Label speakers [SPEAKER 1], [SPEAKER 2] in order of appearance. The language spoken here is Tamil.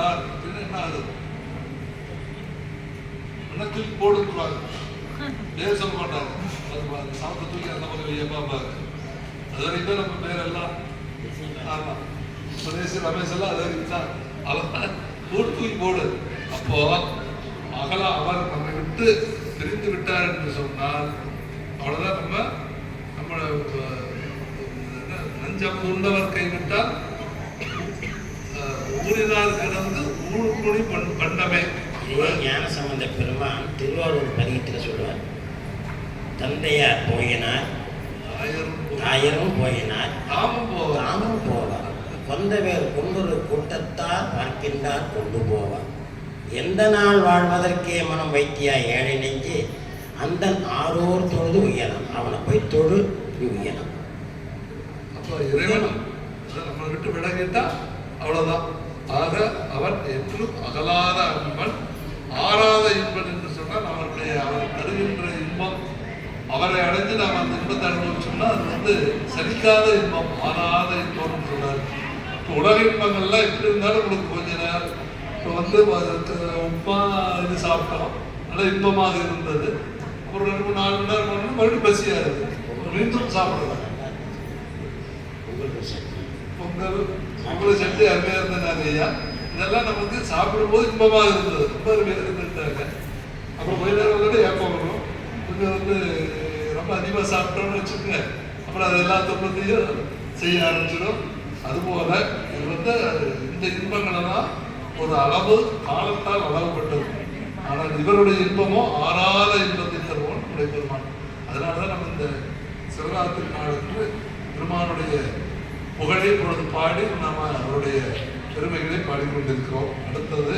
[SPEAKER 1] விட்டார் அப்படின்னு என்ன ஆகுது? தூக்கி போடுவாங்க, பேர் சொல்ல மாட்டாங்க. அது சாப்பிட்டு தூக்கி அந்த பக்கம் வெளியே பார்ப்பாங்க. அது வரைக்கும் நம்ம பேரெல்லாம் ஆமா சுரேஷ் ரமேஷ் எல்லாம் அது வரைக்கும் தான் அவன் தூக்கி போடு. அப்போ அவர் நம்மை விட்டு பிரிந்து விட்டார் என்று சொன்னால் அவ்வளவுதான். நம்ம நஞ்சம் உண்டவர் கைவிட்டால் ஊரினார் கிடந்து ஊழ்மொழி பண்டமே.
[SPEAKER 2] ஞானசம்பந்த பெருமான் திருவாரூர் பதிகத்தில் சொல்லுவார், தந்தையார் போயினார் தாயரும் போயினார் தாமும் போவார், கொந்தவேர் கொண்டொரு கூட்டத்தார் பார்க்கின்றார் கொண்டு போவார், எந்த நாள் வாழ்வதற்கே மனம் வைத்தியா ஏழை நெஞ்சு அந்த ஆரோர் தொழுது உயரம், அவனை போய் தொழு உயரம்.
[SPEAKER 1] அப்போ இறைவன் நம்மளை விட்டு விலகிட்டா அவ்வளவுதான். ஆக அவன் என்றும் அகலாத அன்பன், ஆறாத இன்பன் என்று சொன்னால் அவருடைய அவர் தருகின்ற இன்பம், அவரை அடைஞ்சு நாம் அந்த இன்பத்தை அனுபவிச்சோம்னா அது சலிக்காத இன்பம், ஆறாத இன்பம்னு சொல்றாரு. இப்போ உலக இன்பங்கள்லாம் எப்படி இருந்தாலும் உங்களுக்கு கொஞ்ச நேரம் இப்போ உப்பா இது சாப்பிட்டோம், நல்லா இன்பமாக இருந்தது. ஒரு 2-4 மணி நேரம் போனோம்னா மறுபடியும் பசியாக இருக்குது, மீண்டும் சாப்பிடலாம். பொங்கல் சட்டி அருமையாக இருந்தனாங்க ஐயா. இதெல்லாம் நமக்கு சாப்பிடும்போது இன்பமாக இருந்தது, ரொம்ப அருமையாக இருந்துட்டாங்க. அப்புறம் கொஞ்ச நேரம் வந்து ஏப்பம் வரும், கொஞ்சம் ரொம்ப அதிகமாக சாப்பிட்டோம்னு வச்சுக்கோங்க, அப்புறம் அது எல்லா துன்பத்தையும் செய்ய ஆரம்பிச்சிடும். அதுபோல இது இந்த இன்பங்களெல்லாம் ஒரு அளவு காலத்தால் அளவுபட்டது. ஆனால் இவருடைய இன்பமோ ஆறாத இன்பத்தை தருவோம் நம்முடைய பெருமான். அதனாலதான் நம்ம இந்த சிவராத்திரி நாளுக்கு பெருமானுடைய புகழை பொழுது பாடி நாம் அவருடைய பெருமைகளை பாடிக்கொண்டிருக்கிறோம். அடுத்தது